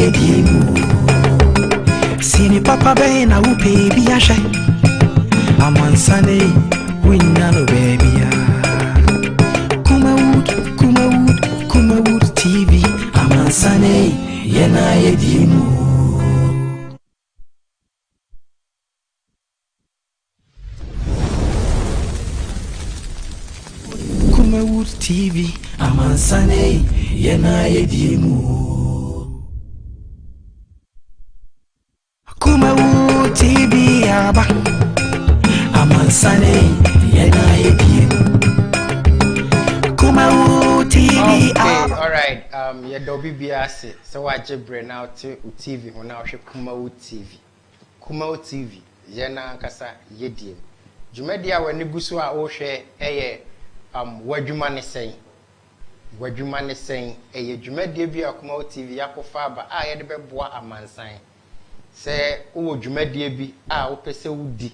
yedimu. Sini papa be na upe bi ashe. Amansane winnano baby ya. Kumawood TV. Amansane yena yedimu. Kumawood TV. Amansane yena yedimu. Kumawood TV aba. Amansane yena yedimu. Kumawood TV aba. All right. Ya dobi biase. So I jebre now to TV. Hona ohwe Kumawood TV. Kumawood TV yena kasa yedimu. Dwumadi a wani guso a ohwe eye wadwuma ne sen eye dwumadi bi a Kumawood TV yakofa aba a ye de beboa amansan se wo dwumadi bi a wo pese wudi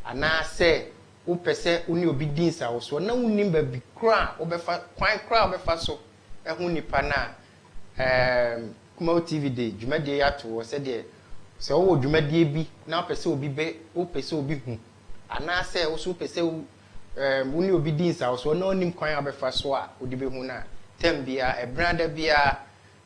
ana se wo pese uni obi dinsa wo so na unim ba bi kra wo befa kwan kra wo befa so ehu nipa na Kumawood TV de dwumadi yato wo se de se wo dwumadi bi na pese obi be wo pese obi hu ana se wo so pese uni obi dinsa so na onim kwan abefa so a odi be hu na tem bia e brother bia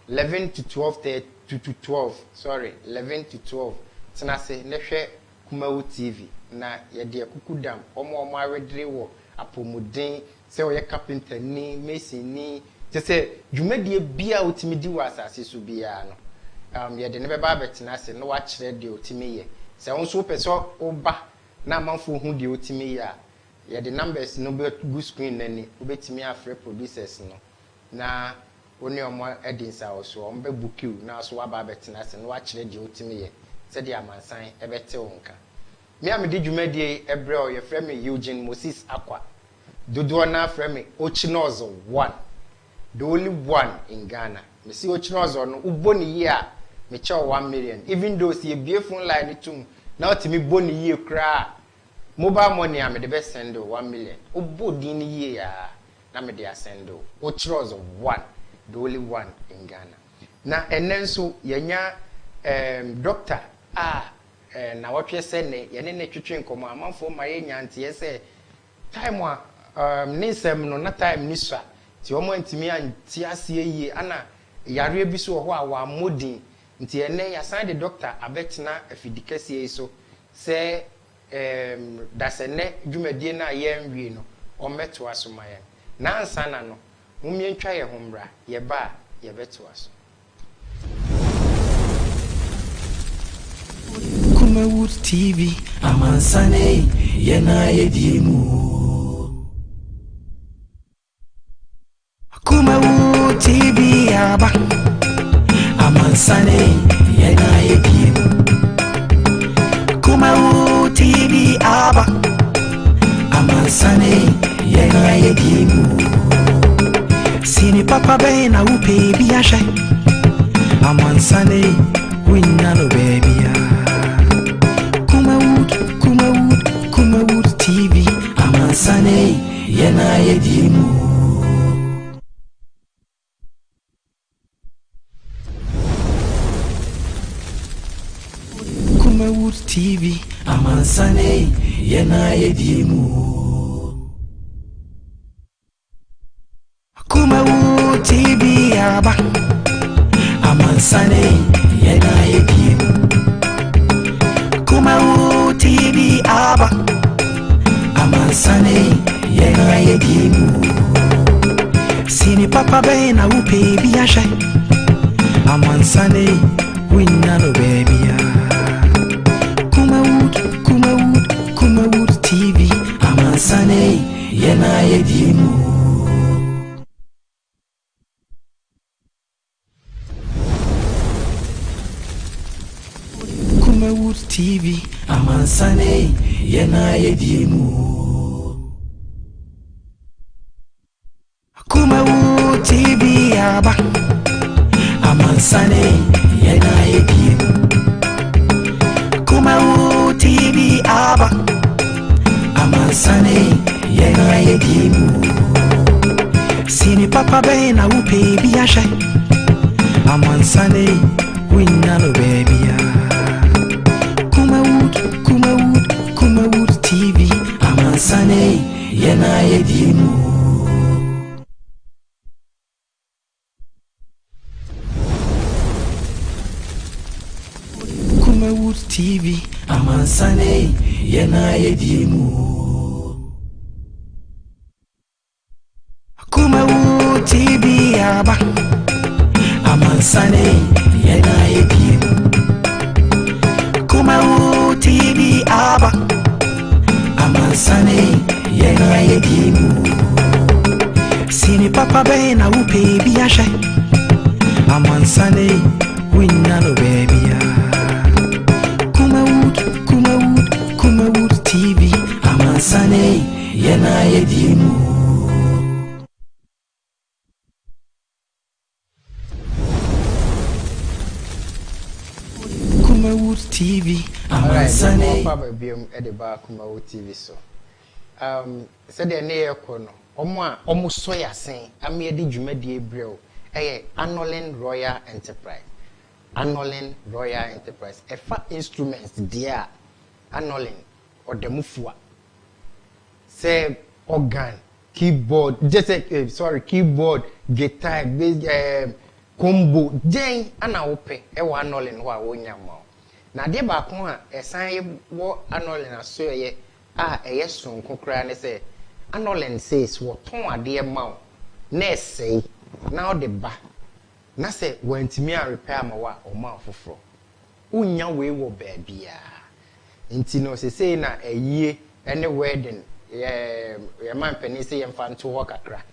11 to 12 to 12 sorry 11 to 12 tena se ne hwe Kumawood TV na ye de kukudam omo awedre wo apomuden se wo ye carpenter ni mason ni te se dwumadie bia otimi di wa asase so bia no ye de ne be ba betena se no wa kire de otimi ye se won so pese oba na manfo hu de otimi ya ye the numbers no be go screen nani obetimi afre producers no na oni omo edinsa oso om be book you na so aba betena se no wa kire de otimi ye se de amansan ebete wonka me am de dwumadie ebre o ye frɛ me Eugene Acquah dodo na frɛ me Ochinoozor 1 the only one in Ghana me see Ochinoozor no uboni ye a me che 1 million even though see ebie phone line tum na otimi boni ye kra mobile money am de be send 1 million obodi ni ye ya na me de send Ochinoozor 1 the only one in Ghana na enenso yenya doctor na watwe se ne yene ne twetwe nkomo amanfo ma ye nyante ye se time a nisem no na time ni so ti omo antimi anti ase yi ana yare bi so ho a wa modin nti ene ya san de doctor abetena afidikase yi so se dasene dwumadie na ye nwie no ometo asoma ye na ansa na no mumientwa ye homra ye ba ye beto aso Kumawood TV amansane yena yedimu. Kumawood TV aba amansane yena yedimu. Kumawood TV aba amansane yena yedimu. Sini papa be na upe bi ashe amansane winnano baby ya. Kumawood TV amansane yena yedimu. Kumawood TV amansane yena yedimu. Kumawood TV aba amansane yena yedimu. Kumawood TV aba amansane yena yedimu. Sini papa be na upe bi ashe amansane winnano baby ya. Kumawood TV amansane yena yedimu. Kumawood TV amansane yena yedimu. Kumawood TV aba amansane yena yedimu. Kumawood TV aba amansane yena yedimu. Sini papa be na upe bi ashe amansane winnano baby Kumawood TV amansane yena yedimu Kumawood TV amansane yena yedimu Kumawood TV aba amansane yena yedimu Kumawood TV aba amansane yena yedimu Sini papa bena upe biashe amansane winnano baby Kumawood TV amansane yena yedimu Kumawood TV amansane papa biom edeba Kumawood TV so said the near kono omo so yasen ame de dwumade ebreo Annolin Royal Enterprise efa instruments dia Annolin odemufua say organ keyboard keyboard guitar bass combo den ana wope wa Annolin ho a wonya ma na de ba ko a esan wo Annolin aso ye eye sonko kra ne say Annolin says wo ton ade ma na esei na o de ba na say wantimi a repair ma wa o ma foforo unya we wo ba bia nti no say na eyie ene wedding ye man pani say yemfa nto ho kakra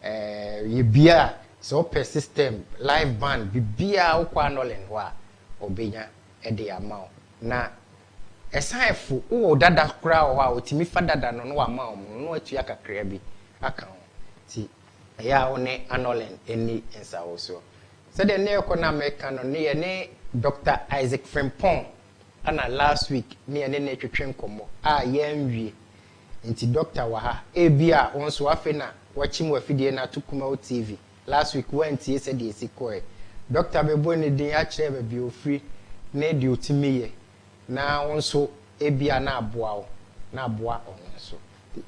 ye bia so per system live band bibia wo kwa Annolin ho a obenya ede ama na esanfo wo dada kra ho a otimi fa dada no no ama no atu akakra bi aka ho ti ya one Annolin eni ensawo so said the ne economic no ne Dr. Isaac Frimpong ana last week ne twetwen komo yenwie nti doctor wa ha ebia wonso afi na wachim wafidie na Kumawood TV last week went ye said esi koe doctor bebo ne din a kire ba bi ofri na di otimiye na wonso ebia na aboa onso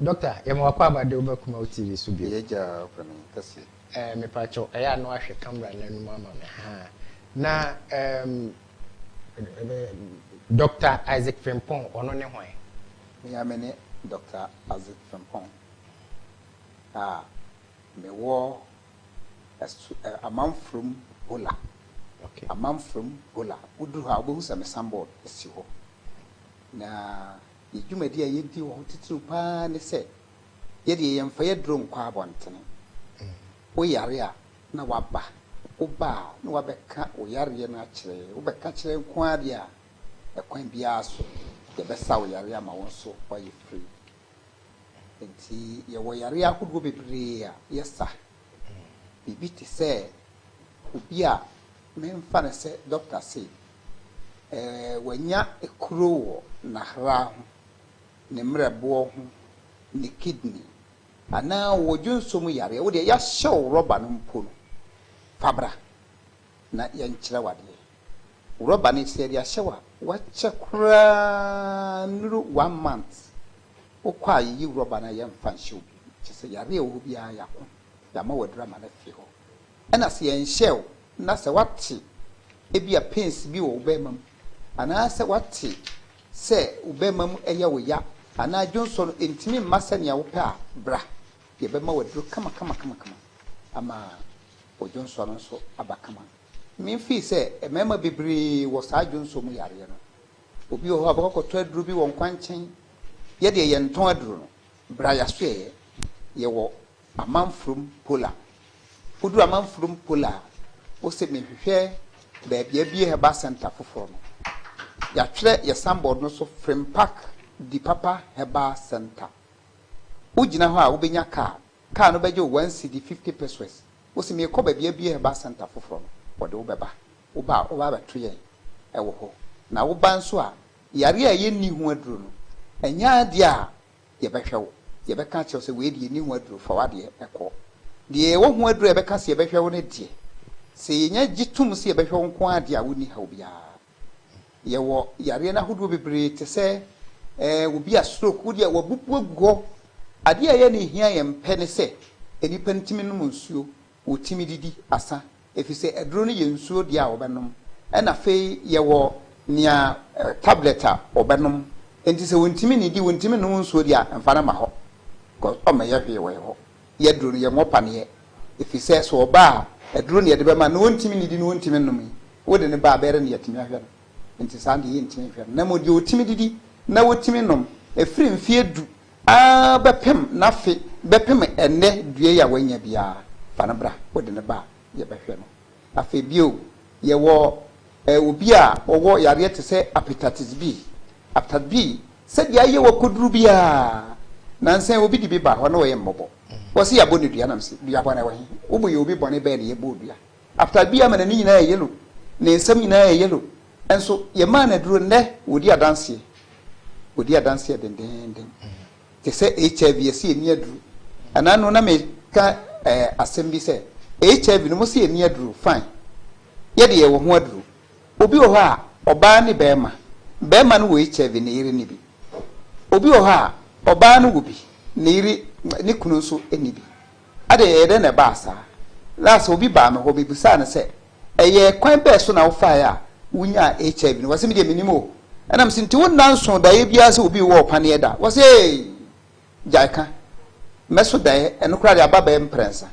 doctor yema wakwa abade oba Kumawood TV so bi yeja kwani kasi me pacho eya no ahwe camera na nu mama me ha na Dr. Isaac Frimpong ono ne hwan me amene Dr. Isaac Frimpong me wo a man from Bola. Okay. A man from Bola. Udu ha obu sa me sambod esi ho. Na yedwumadi a yedi wo titru pa ne se yedi yemfa yedro nkwa abontene. Wo yare a na waba. Oba na wabeka wo yare na akire. Wo beka kire nkwa de a ekwan bia so ye besa wo yare ama won so wa ye free. Enti ye wo yare akodo bebre a yesa. Bibi ti se obi a memfa ne se doctor say wanya ekuro wo na hra ho ne mrebo ho ne kidney ana wo dwonsom yare wo de ya hyew roba no mpo no fabra na ya nkyira wade roba ne se ya hyewa wache kura nuru 1 month okwa yi roba na ya mfa hyew bi se yare wo bia ya ko ya ma wadra ma na fi ho ana se yan hyew na se wate ebia pains bi wo bemam ana se wate se ubemam eya wo ya ana Johnson entimi masa ne ya wo pa bra ye bema wadro kama ama o Johnson so abakama me fi se emema bibiri wo sa Johnson mu yare no obi ho abakoto aduru bi wo nkwanchen ye de ye nton aduru no bra ya so ye wo amanfrum pola udu amanfrum pola o se me hwehwe ba bia bi heba center foforo no ya twere ye sambod no so frame park di papa heba center ugina ho a wo benya car no beje 1 cedi 50 pesos o se me ko ba bia bi heba center foforo no wo de wo beba wo ba tweye ewo ho na wo ban so a yare a ye ni ho aduru no enya de a ye behwe wo ye beka che se we de ni ho aduru fa wade ekọ de wo ho aduru ye beka se ye behwe wo ne de se nya gitum se be hwe nko ade a woni ha obia ye wo yare na hodo bebre te se obi a stroke wo dia wabupu agugo ade a ye ne hia ye mpe ne se enipa ntimi no nsuo wotimi didi asa efise edro no ye nsuo dia a obenom na fe ye wo nia tablet a obenom enti se wontimi ni di wontimi no nsuo dia mfa na ma ho ko o ma ye hwe we ho ye dro no ye ngopa ne efise so oba edro ne ye de be ma no wontimi ni di no wontimi nom wo de ne ba bere ne yetimi ahwe enti sande ye ntimi ahwe na mo di wotimi didi na wotimi nom efiri mfie du bepem na fe bepem enne due ya wanya bia fanabra wo de ne ba ye behwe no afi bio ye wo obi a owo yare te se hepatitis B se dia ye wo koduru bia nansen obi di bi ba ho na wo ye mmobo wo se ya boni dua nam se dua bona wo hi wo bo ye obi bone be ne ye bo dua hepatitis B amana ni nyina ye yelo ne nsam nyina ye yelo enso ye ma na duro ne wodi adanse den te se HIV se ni aduru anano na me ka assembly se HIV no mo se ni aduru fine ye de ye wo ho aduru obi wo ha oba ne bema no wo HIV ne yire ni bi obi wo ha oba no wo bi ne yire ne kunu so eni bi ade ye de na ba sa last obi ba me ho bi busa ne se eye kwan be so na wo fa ya wunya HIV no wase me de minimo anam sinti won nanso da ye bia se obi wo pane da wase jaika meso da enokra de ababa emprensa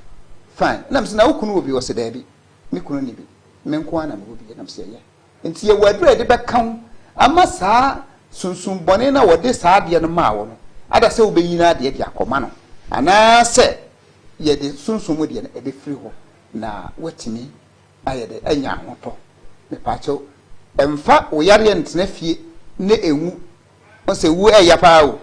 fine nam se na wokunu obi wase da bi me kunu ni bi me nko ana me obi nam se ye enti ye wadura de be kan ama saa sunsun bone na wode saa de no ma wo no ada se obeyina de de akoma no ana se ye de sunsun mu de na e be firi ho na watimi aye de anya hoto me pa cho emfa oyare ntena fie ne enwu o se wu eya pa o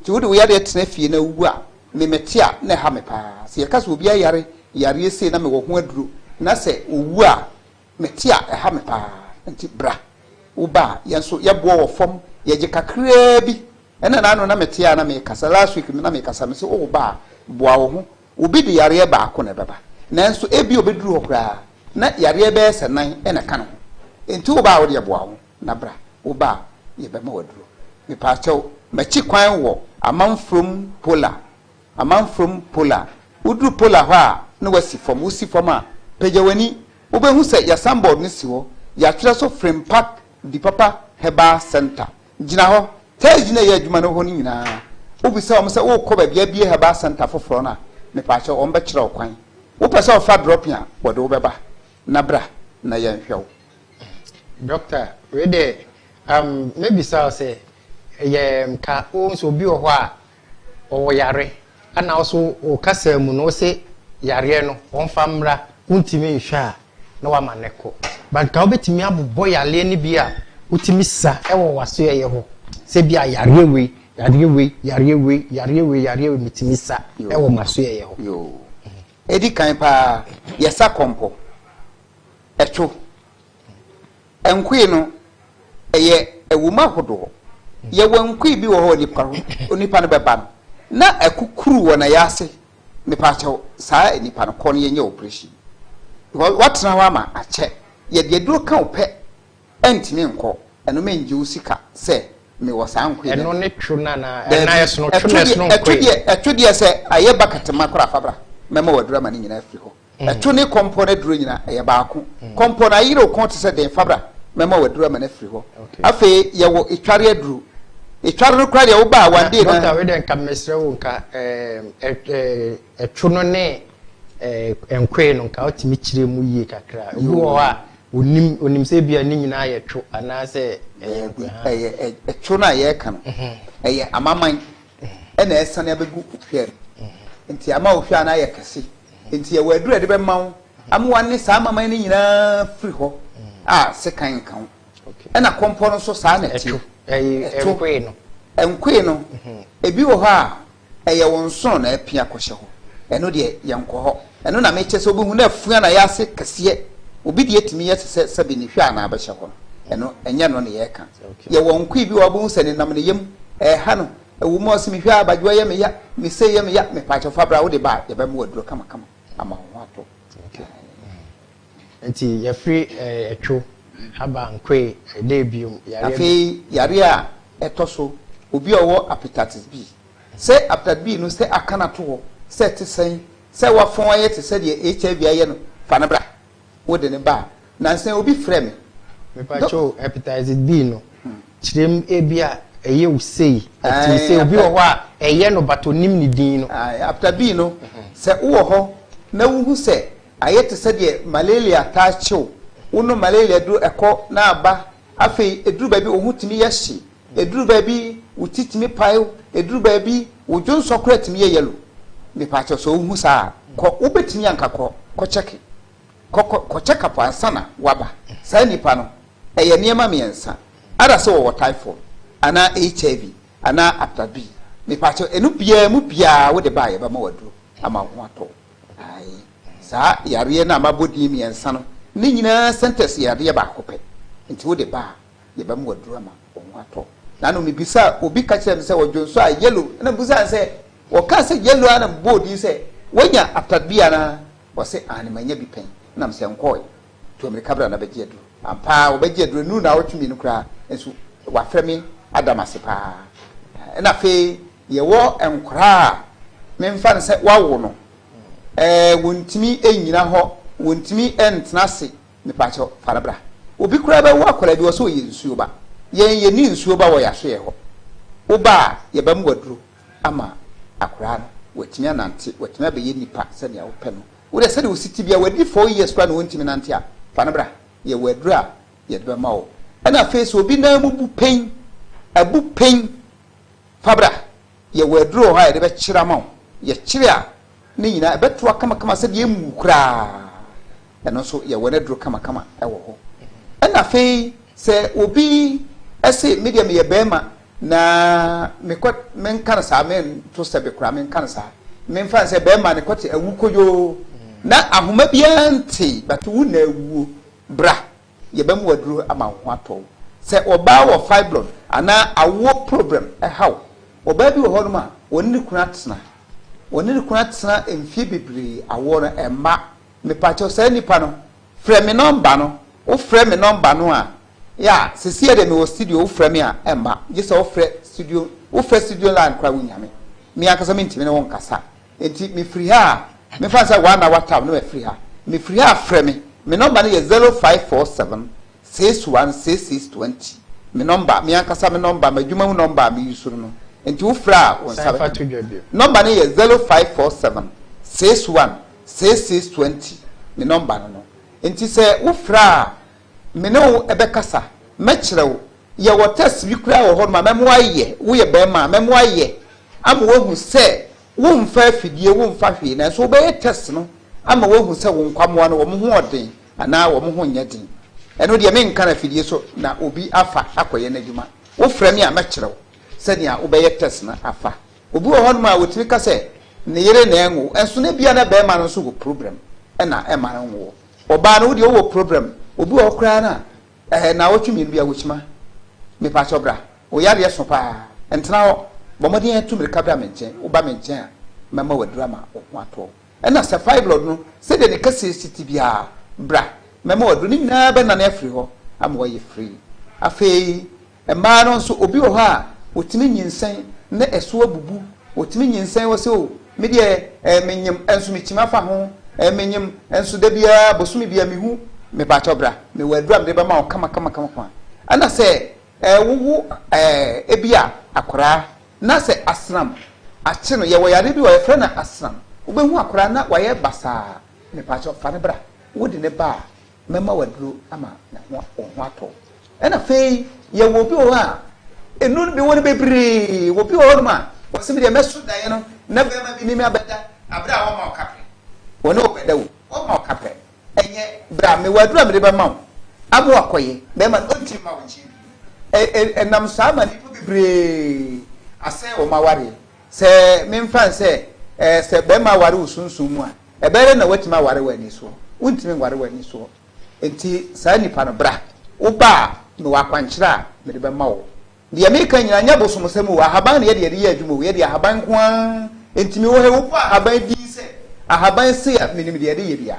ti wo de oyare ntena fie na wu a me metia na ha me pa se yaka so obi ayare yare ese na me wo ho aduro na se owu a metia ha me pa nti bra wo ba yenso ye bo wo fom ye je kakra bi ena na no na metia na me kasa last week na me kasa me se wo ba boa wo ho obi de yare ba ako na beba nanso ebi obeduru ho kra na yare be se nan ena ka no enti wo ba wo de boa ho na bra wo ba ye be ma waduro me pa chew machi kwan wo amanfrom pola uduru pola ho a na wasi fom a pejawani wo be hu se ya sambod ni si ho ya twere so frame park di papa heba center gina ho te gina ya adwuma no ho ni nyina wo bi se o se wo ko ba bia bia heba center foforo na me pa chew o mba kire okwan wo pese o fa drop ya wo de wo beba na bra na ya nhwew. Doctor, ready maybe say ye ka o so bi o ho a o yare ana also o kasa mu no se yare no on famra untimi hwa na wa maneko but ka obetimi abobbo yale ni bi a utimi sa e wo waso ye ho se bi a yare we mitimi sa e wo maso ye ho yo edi kan pa yesa kompo echo enkwi no eye ewuma hodo ye wankwi bi wo ho nipa no beba na ekukuru wo na yase nipa chew saa nipa no kon ye nya operation what na wa ma ache ye de duro kan ope entimi nko eno menji usika se me wo saa nkwi eno ne twuna na yeso no twuna no nkwi etwede se aye bakatema kora fabra mema wadura ma ni nyina afiri ho etu ne component duro nyina eye baako component ayiro kon te se den fabra mema wadura ma na afiri ho afi ye wo etware aduru etware no kra de wo ba wande na doctor we den ka mesre wo nka etwu no ne enkwe no nka otimi kire mu yie kakra wo a onim se bia ni nyina ye twu ana se etwu na ye ka no eye amaman ena esane abegu hwere nti ama ohwa na ye kase nti ye wadura de be mawo amwa ne sa amaman ni nyina firi ho se kan kan ena kompo no so sa na ti enkwe no ebi wo ha eye wonso na apia kohye ho eno de yenko ho eno na meche so obu na afua na yase kase obi de etimi yese se bi ni hwa na abehye ho eno enya no ne ye ka ye wonkwe bi wo bu sene nam ne yem ha no ewu mo se mi hwa abadwo ye me ya me se ye me ya me pa cho fabra wo de ba ye ba mu waduro kama ama ho ato nti ya free etwo haba nkwe debium yare a etoso obi owo hepatitis B se hepatitis B no se akana to se te sen se wafon aye te se de HIV aye no fa na bra wo de ne ba na sen obi frɛ me pa cho hepatitis B no chirem ebia eye usei ati se obi wo a eye no batonim ni din no hepatitis B no se wo ho na wuhu se aye te se de malaria ta chiw wono malaria duro ekọ na aba afei eduru ba bi ohutimi yehye eduru ba bi utitimi payo eduru ba bi ojo nsokora timi ye yelo me pa cho so ohu sa ko obetimi anka ko check ko check up ansana waba sai nipa no eye niema miensa ada se wo typhoid ana HIV ana hepatitis B me pa cho enu bia mu bia wo de ba ye ba ma waduro ama ho ato ai sa yare na mabodi miensa no ni nyina sentence yade ba akopɛ nti wo de ba ye ba mu waduro ama wo ato na no mebisa obi ka kyerɛ me sɛ wodwonso a yellow na busa sɛ wo ka sɛ yellow ana bodi sɛ wonya hepatitis B ana wo sɛ ani manya bi pen na me sɛ nkɔe to America bra na begye aduro ampa wo begye aduro nu na wotumi no kra nso wa frɛ me adamase pa na fe ye wo enkora me mfa ne sɛ wawo no wontimi enyina hɔ wontimi entnase me pa cho farabra obi kura ba wo akola bi wo so yi nsuo ba ye ni nsuo ba wo ya so ye ho wo ba ye ba mu waduro ama akora no watimi anante watimi abeyi nipa se ne wo pɛ no wo de se de wo siti bia wadi 4 years kwa no wontimi nante a farabra ye waduro a ye de ba ma wo ana face obi na mu bu pen abu pen fabra ye waduro ha ye de be kyira ma wo ye kyire a ne nyina beto akama se de emu kura eno so ye wona duro kama ewo ho ena fe se obi ese media me ye bema na me kan sa men to se be kura men kan sa men fa se bema ne kote awukoyo na ahoma bia nti but wu na awu bra ye bem waduro ama ho ato se oba wo fibroid ana awo problem haw oba bi wo ho no ma woni kuna tsena emfie bebre awo no emma me pacho say nipa no frɛ me number no wo frɛ me number no a ya sisi de me wo studio wo frɛ me a emma je say wo frɛ studio line kwa wunyame me akasa me ntimi ne won kasa enti me free ha me fa say one hour time no me free ha frɛ me number no ye 0547 616620 me number me akasa me number madwuma mu number me use no enti wo frɛ a won sabe number no ye 0547 616620 me number no enti se wo fra me no ebekasa me kyerɛw ye wo test bi kura wo ho ma memo aye wo ye be ma memo aye ama wo hu se wo mfa afidie wo mfa hwe na so be test no ama wo hu se wo nkwamo no wo mo ho odin ana wo mo ho nya din eno de me nka na afidie so na obi afa akoye na dwuma wo fra me a me kyerɛw se nia wo be test na afa obi wo ho ma wo tiri ka se ne yere na enwo enso na bia na be ma no so go problem na e ma no wo oba no de wo problem obi wo kra na na wotwumi no bia wochima me pa chobra o yare so pa entena wo bomodin etu me kabra menchen wo ba menchen a mama wadurama wo ato na se fibroid no se de ne kase city bia bra mama wadu ni na be na na afri ho am wo ye free afei e ma no so obi wo ha wotimi nyinsen na eso abubu wotimi nyinsen wo se o me de menyem enso mechima fa ho menyem enso da bia bosumi bia mehu me ba chobra me wadura me ba ma o kama kwa ana se wuwu ebia akora na se asram ache no ye wo yare bi wo yefra na asram wo be hu akora na wo ye basa me pa cho fa ne bra wo de ne ba mema waduro ama na ho ato ana fei ye wo bi wo ha enu bi wo ne bebre wo bi wo no ma wo se me de mesu dan no na be ma bi mi abeda abra wo ma o kapre wo ne obeda wo ma o kapre enye bra me waduro me de ba ma wo abo akoye be ma onti ma wo chi enam sama ni bebre ase wo ma ware se me mfa se se be ma ware usunsun mu a e bere na watima ware wani so untimi ware wani so enti saa nipa no bra wo ba no wakwankyira me de be ma wo de America nyina nya bosom sem wo ahaban na ye de ye adwuma wo ye de ahaban ko an entimi wo he wo ahaban bi se ahaban se ya me ni de ye bia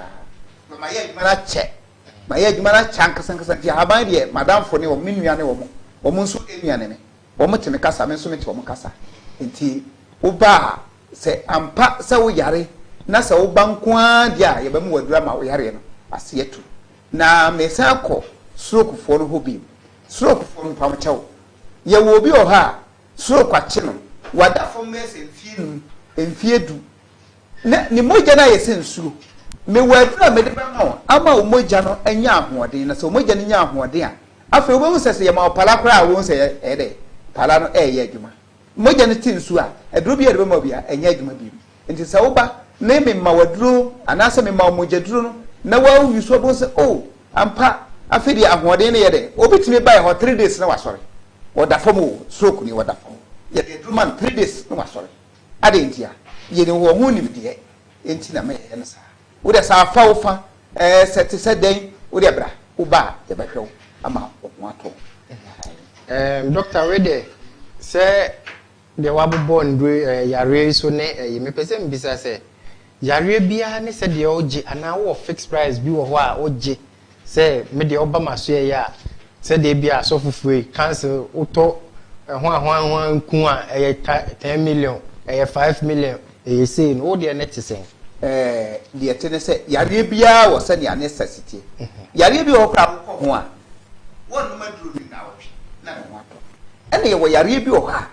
no ma ye adwuma na che ma ye adwuma na chankasankasa ti haban de madam fo ne wo menuane wo mo nso enuane me wo mo teme kasa me nso me te wo mo kasa enti wo ba se ampa se wo yare na se wo bankoa dia ye ba mu wadura ma wo yare no ase yetu na me sa ko stroke fo no hobi stroke fo no pam chew ye wo bi o ha stroke ache no wada fo mese enfie du na ni moja na yese nsuo me wadura me de ba ma ama o moja no anya ahoɔden na se o moja no nya ahoɔden a afa wo sese ye ma opala kra wo se de pala no ye adwuma moja no tin nsuo a eduro bi ye de ba ma bia anya adwuma bi nti se wo ba na me ma waduro anase me ma moja duro no na wa wu so bo se oh ampa afedi ahoɔden ne ye de obitimi ba ye ho 3 days na wasɔre oda fam stroke ni oda fam ye de duro man 3 days na wasɔre ade ntia ye ne wo hu ni de enti na me ye no sa wo de sa fa wo fa sete se den wo de bra wo ba ye ba hwew ama wo ato doctor we de se de wabobɔ ndure yare so ne me pese mbisa se yare bia ne se de oje ana wo fixed price bi wo ho a oje se me de oba maso ya se de bia so fufue cancel uto ho nku a 10 million 5 million say no de ne tesen de tene se yare bia wo se ne necessity yare bi wo kra ho a wonu maduru ni na wo na me ho ato ene ye wo yare bi wo ha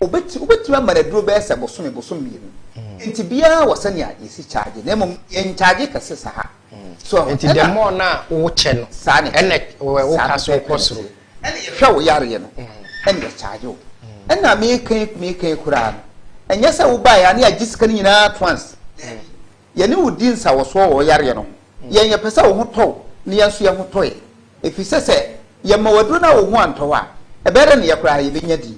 obetuma mara duro be se bosom mienu enti bia wo se ne yesi charge na mom en charge kase sa ha so enti the more na wo che no ene wo kaso kosoro ene ye hwa wo yare ye no ene ye charge wo ena me kan kura no enye se wo ba ya na agisika ni nyina twans ye ne wudin sa wo so wo yare ye no ye nye pese wo ho to ne ye so ye ho to ye efi se ye ma waduro na wo ho anto a ebere ne ye kura ye benya di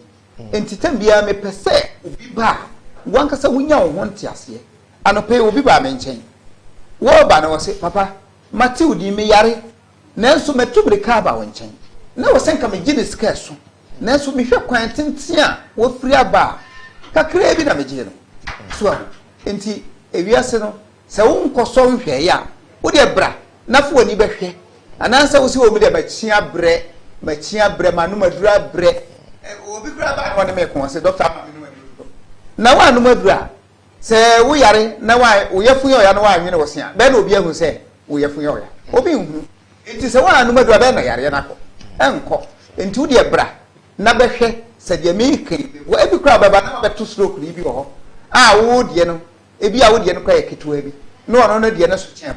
enti tambia me pese obi ba wankasa wonya wo ho ntiase anope obi ba me nchen wo ba na wo se papa Matthew di me yare nanso metubri ka ba wo nchen na wo senka me gine sika so nanso me hwe kwan tenten a wo firi aba kakra bi na me gine no so enti ewiase no se wo nkoso nhwe ya wo de bra na fo ani behwe anansa wo se wo me de machia bre manu madura bre obi kra ba no me ko se doctor na wa no madura se wo yare na wa wo yafu yo ya no wa anwene wo se a be na obi ahu se wo yafu yo ya obi hu enti se wa no madura be na yare na ko enko enti wo de bra na behwe se de me kan wo ebi kra ba na be to stroke ni bi wo ho a wo de no ebi a wo de no kwa ketewa bi no ono no de no so kyen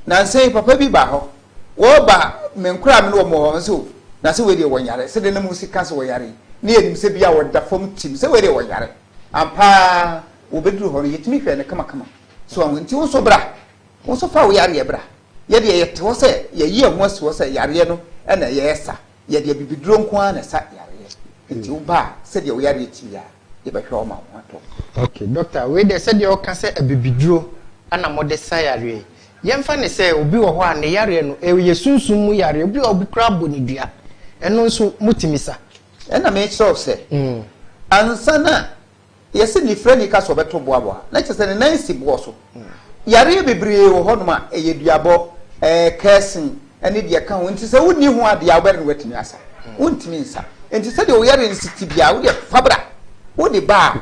na nse papa bi ba ho wo ba menkura me no mo ho nso na se we de wo yare se de na mu sika se wo yare ni edim se bia wo da fom tim se we de wo yare ampa wo bedru ho yetimi hwe ne kama so an nti wo so bra wo so fa wo yare bra ye de ye to se ye yi ho so se yare no na ye esa ye de bibiduro nko a na sa yare nti wo ba se de wo yare ti ya ye ba hwe o ma ho ato okay doctor we de se de o ka se bibiduro ana mo de sa yare yemfa ne se obi wo ho a ne yare no ye sunsun mu yare obi obi kra bo ne dua eno nso mutimisa ena me chiro se ansa na yesi ni freni ka so beto boaboa na chese ne nansi bo so yare bebre wo ho no ma eye duabo kesin ene de ka ho nti se woni ho ade abere no watimi asa wontimi nsa nti se de wo yare nsiti bia wo de fabra wo de ba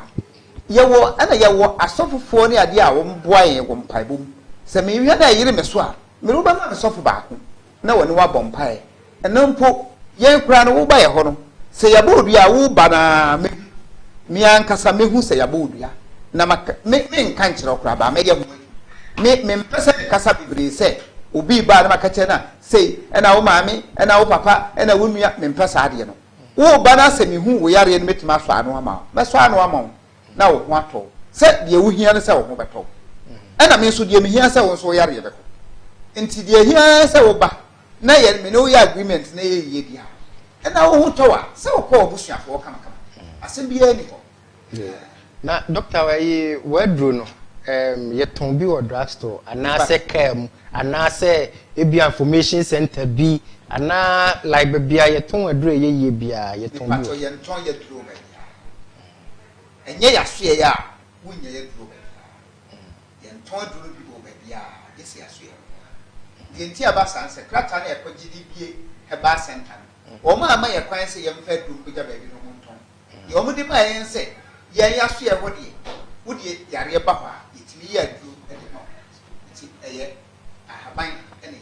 yewo ana yewo asofofo ne ade a wo mboaye wo mpaibom se me hwe na yire me so a me ru ba ma me sofo ba ko na woni wa bompae enampo yen kura no wo ba ye ho no se ya bodua wo ba na me ankasa mehu se ya bodua na me nka nkyere kura ba me ye mo me mpesa kasa bibiri se obi ba na makache na sei na wo maame na wo papa na wo nua me mpesa ade no wo ba na se mehu wo yare no metima so ano ama me so ano ama na wo ho ato se de wo hia no se wo ho beto na me so de me hia se wo so yare be ko enti de hia se wo ba na ye me no ya agreement na ye ye dia na wo ho towa se wo ko obusuafo kama asem bi ani ko na doctor we wadro no ye ton bi o drugstore anase cam anase ebi information center bi ana like bia ye ton wadro ye bia ye ton bi ye ton ye dro ba enye ya so ye ya wonye ye dro ba ye ton dro bi bo ba bia ye se ya so ye the entire bass and crack on a GDP, a bass center. Or my acquaintance, say, young fed to put a baby no monton. The only my say, Yaya, would ye, Yaria Papa, it's me, I do at the moment. It's a year, I have mine any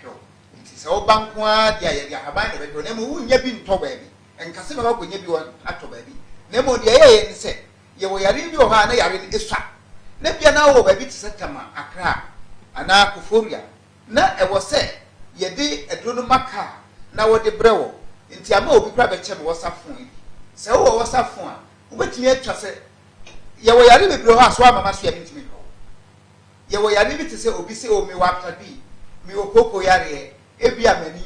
show. It is all banqua, the Habana, but never would you be to baby, and Casimiro when you be one at baby. Nemo the air said, you were in your hand, you are in this trap. Nepia now, baby, Setama, Accra, and Akuphoria. Not I was said, ye did a drone maca, now at the brew. In Tiamo, we grab a chum was a phone. So was a phone. What you had to say? You were a little bit swam, I must be to me. You were a little to say, Obisi, or me wapta be, me or Coco Yari, Ebia many.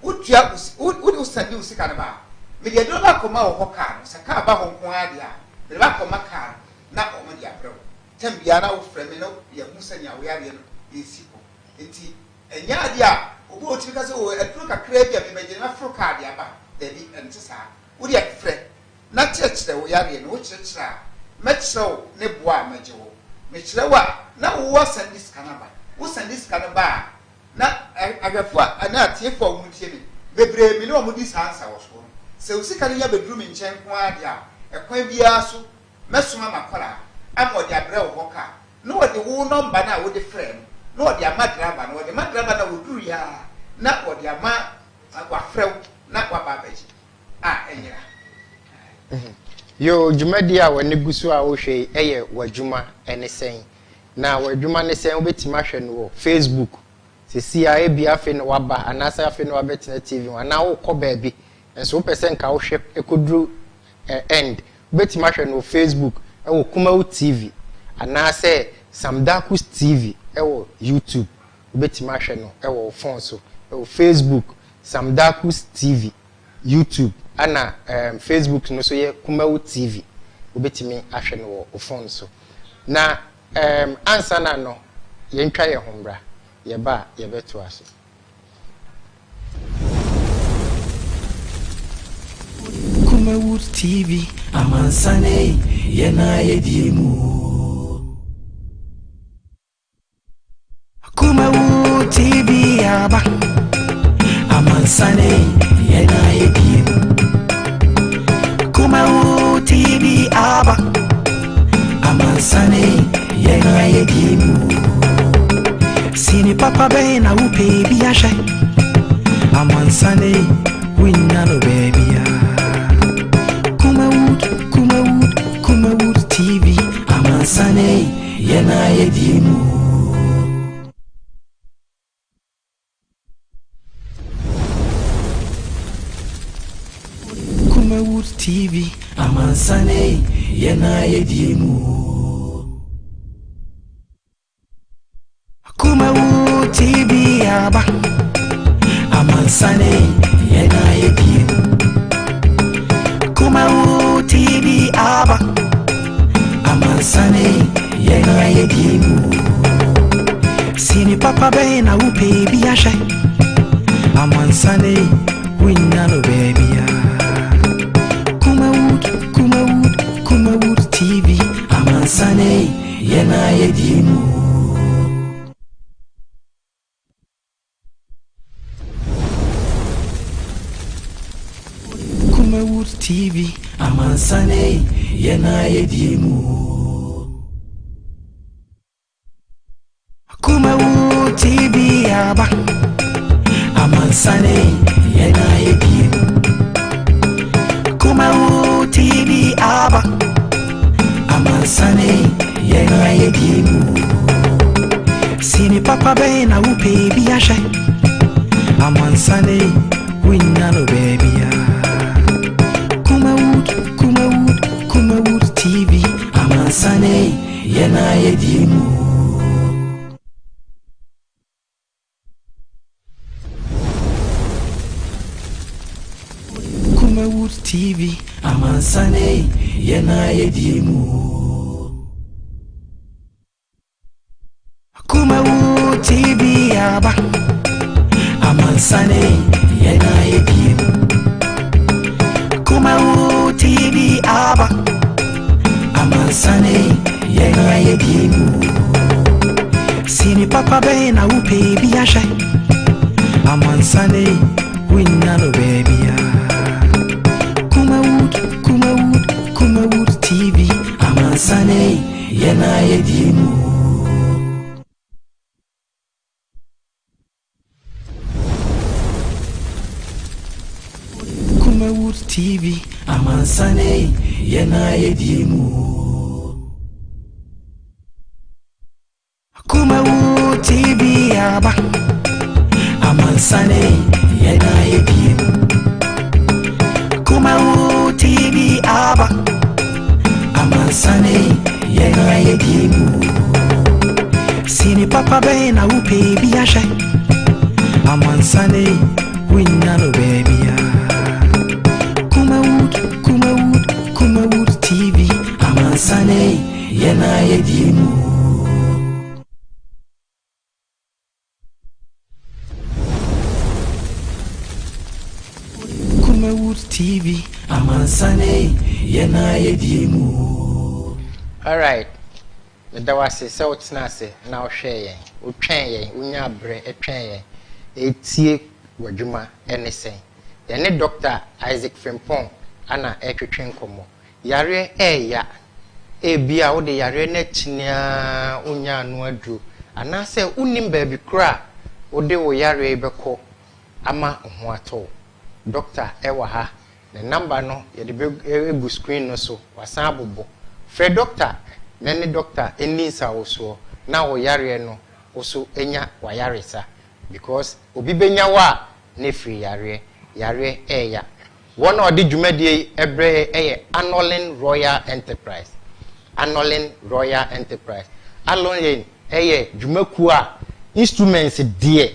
Would you send you sick about? Me get no come out of car, Sakaba Hong Kwadia, the lack of my car, not on the abro. Tembiana, Fremino, Yamusan Yawian, is simple. Indeed, and Yadia, who because a crook a crave, imagine a frocadia, Debbie and Tessa, would you have friend? Not church the Yarian, which church are. Much so, Nebois, Major. Michlewa, now was and this canaba, was and this canaba. Not I got what, not here for Mutimi. Bebre, me know this answer was one. So, sick and bedroom in Chamquadia, a quaviasu, Messuma Macola, I'm what their brew walker. No, what the wool number now with the friend, nor their madraban, what the madraban would do ya, not what their ma, what friend, not what babbage. Ah, and yeah. Yo, Jumadia, when the Gusua Oshe, Eye, Wajuma, and the saying. Now, Wajuma, the same with Timashon, Facebook. The CIA BF Waba, and Nasa Fino Better TV, and now call baby, and so percent cow shape a could do end. Betty Machine or Facebook, or Kumau TV, and now say some Darkus TV, or YouTube, Betty Machine, or Fonso, or Facebook, some Darkus TV, YouTube, and Facebook, no so ye Kumau TV, Betty me Ashen or Fonso. Now, answer no, yen try a hombra. Yeba, yebe to us. Kumawood TV, Amansane, Yena Yedimu. Kumawood TV, Aba, Amansane, Yena Yedimu. Kumawood TV, Aba, Amansane, Yena Yedimu. Sini papa be na upe biashe Amansane winya no baby ya Kumawood TV Amansane yena yedimu Kumawood TV Amansane yena yedimu Kumawood TV Aba Amansane yena yedimu Kumawood TV Aba Amansane yena yedimu Sini papa be na upe biashe Amansane winya no baby ya Kumawood TV Amansane yena yedimu Kumawood TV Amansane yena yedimu Kumawood TV Aba Amansane yena yedimu Kumawood TV Aba Amansane yena yedimu Sini papa be na upe biashe Amansane winya no baby ya Kumawood TV Amansane yena yedimu Kumawood TV Amansane yena yedimu Kumawood TV Aba Amansane yena yedimu Kumawood TV Aba Amansane yena yedimu Sini papa be na upe bi ashe. Amansane winna no baby ya. Kumawood TV. Amansane yena yedimu. Kumawood TV. Amansane yena yedimu. Kumawood TV aba. Amansane yena yedimu. Kumawood TV aba. Amansane yena yedimu. Sini papa be na upe bi ashe. Amansane winna no baby ya. Kumawood TV. Amansane yena yedimu. Kumawood TV. Amansane yena yedimu. All right. The was a so it's nase now share we train unya bre e train etie wadwuma anything then Dr. Isaac Frimpong ana etwetwen komo yare ya bia wo de yare na chinia unya anu adu ana se unim ba bi kra wo de wo yare beko ama ho ato doctor ewa ha the number no ye de be screen no so wasan abobo Fred doctor nene doctor enisa oso na wo yare no oso enya wa yare sa because obi benya wa ne free yare ya one of the dwumadie ebre Annolin Royal Enterprise Annolin dwumaku a instruments die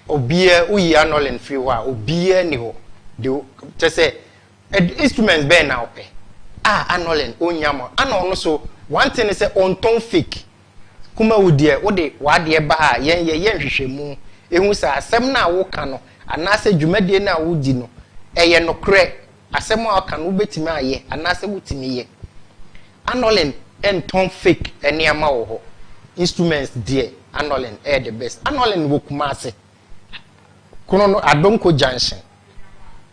obie uyi Annolin free wa obie ni ho de tese instruments be na ope Annolin onyamo ana ono so one thing is on ton fake kuma wodie wode wade ba yen hwehwemu ehu sa asem na wo ka no anase dwumadie na wodi no eye no kre asem a ka no betimi aye anase wotimi ye Annolin en ton fake eniama wo ho instruments die Annolin the best Annolin wo Kumase kono no Adonko Junction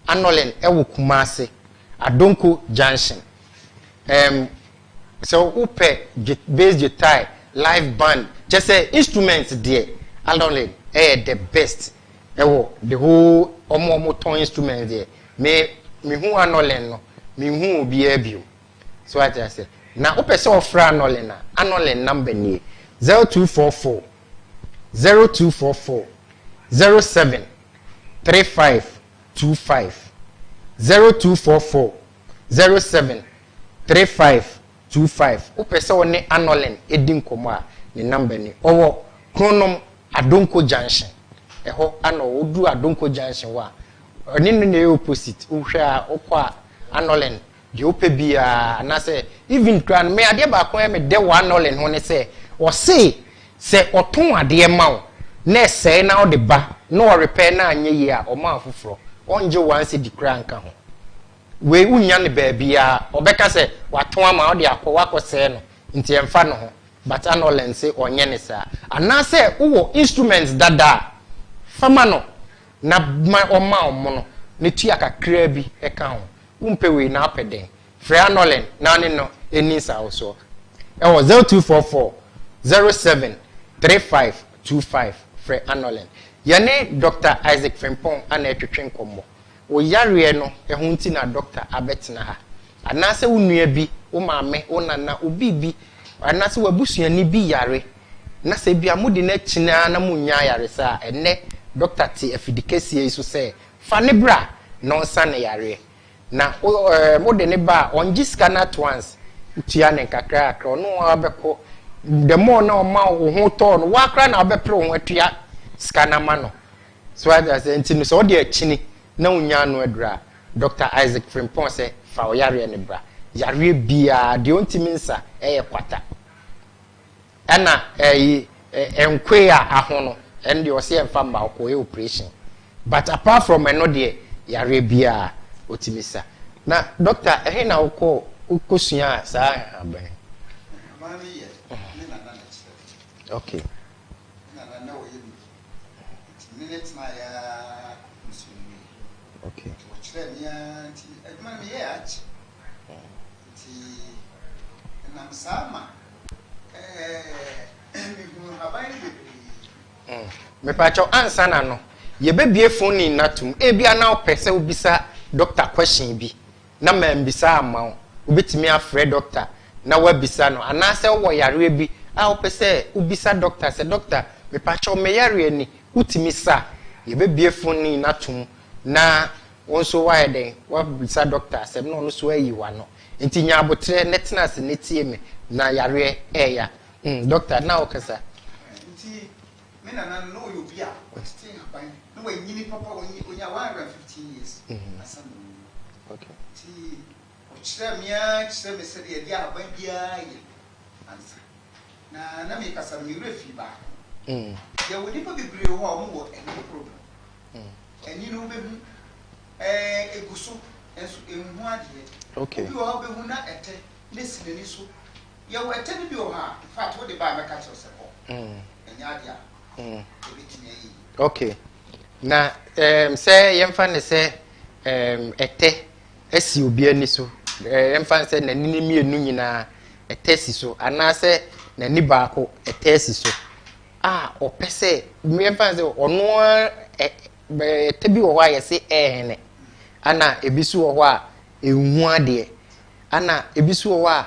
Annolin wo Kumase Adonko Junction so upe bass guitar live band just say instruments there Annolin the best ewo the whole omo ton instruments there me hu Annolin no me hu obi abio so I just say na upe se ofra Annolin number ni 0244 07 3525 0244 07 3525 upese woni Annolin edin komo a ne number ni owo Kronom Adonko Junction eho ano odu Adonko Junction wa oni ne opposite uhwe a okwa Annolin de ope bia na se even kran me ade ba kon me de wa Annolin ho ne se o se oton ade ma wo na se na o de ba na o repair na anye yi a o ma afoforo onje wanse di kran ka ho we unya ne baabia obeka se waton ama ode akose no nti emfa no ho but Annolin se onye ne sa ana se wo instruments dada fama no na oma omo no ne tua kakra bi eka ho umpe we na apeden free Annolin na ne no enisa also ewo 0244 07 3525 free Annolin yane Dr. Isaac Frimpong ana etwetwen komo wo yare no ehunti na doctor abetina ha anase wo nua bi wo maame wo nana obibi anase wabusuani bi yare na se bia mudi na china na munya yare sa enne doctor ti afidikesi iso se fa ne bra no sane yare na mode ne ba onjiska na at once utia ne kakra akra no abeko the more na ma wo ho to no wa kra na abepre ho atua skana ma no so I say ntini so de achini na unya no adura Dr. Isaac Frimpong say fa oyare ne bra yare bia de ontimi nsa kwata ana enkwe a ahono and you see emfa ma ko operation but apart from eno de yare bia otimisa na doctor na ukosua sa aban mami ye ne na na Okay. Na wo ye ni minutes na ya musumi. Okay. Wo chere mi ya ti aduma mi ye ach. Ti na msama mi hu abai bebre. Me pacho ansa na no. Ye bebie phone natum. Ebia na opese obisa doctor question bi. Na ma mbisa ama obetimi afre doctor na wabisa no anase wo yare bi a opese obisa doctor se doctor me pacho me yare ni utimi sa ye bebie phone natum na wonso wa den wabisa doctor se no no so ayi wa no nti nya abotre netness netie me na yare eya doctor na okasa Nti me na no you bia stay abai no wa nyini papa onya 115 years asa no. okay Ti ochire mia chire me se de dia aban bia ye ansa na me kasa me refi ba ya wodi pa bebre ho a mo wo any problem eni no be hu eguso enso enhu ade okay bi wo be hu na ete ne sinani so ya wo ete bi wo ha in fact wo de ba me ka che se ko enya ade a ebetini yi okay na say yemfa ne say ete esi obi ani so yemfa say na nini mienu nyina ete si so ana say na ni baako ete si so opese yemfa say ono ete bi wo wa yesi ehene ana ebisu wo a ehu ade ana ebisu wo a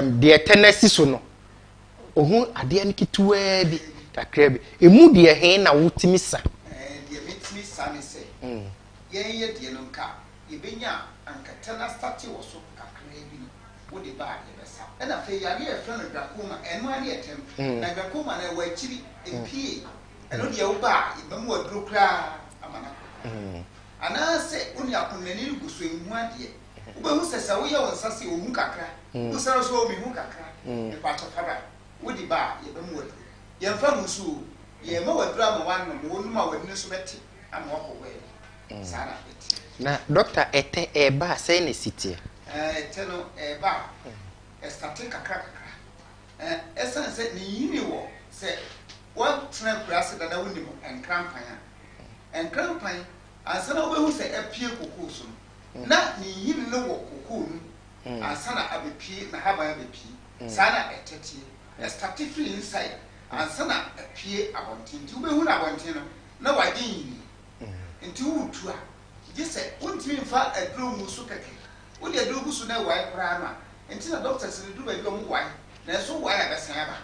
de tenesi so no ohun ade an kituwa bi kakra bi emu de he na wotimi sa de metimi sa ne se ye de no nka ye benya anka tena start wo so kakra bi wo de ba ye besa na fe yare e fe no gakoma eno ade etem na gakoma na wa chiri empie eno de wo ba ye bemu aduro kra amana ana se oni akonani guso enhu ade wo be hu sesa wo ye won sase o hu kakra wo sara so o mi hu kakra e pa tofara wo de ba ye bemu aduro ye mfa musu ye ma waduro ama wan no wo numa wadine so beti ama wo we sara beti na doctor ete eba say ne sitie ete no eba start kakra esen se ni yini wo se what trend class da da woni mo enkrampan ansana wo be hu se epie kokoo so na ni yini no wo kokoo nu ansana abepie na haba abepie sana etete start free inside ansana epie abontin ti wo be hu na abontin no na wade yini nti wo tu a gise wontimi mfa aduro mu so keke wo de aduro gusu na wai kra na nti na doctors ne du ba bi o wai na so wai abesan aba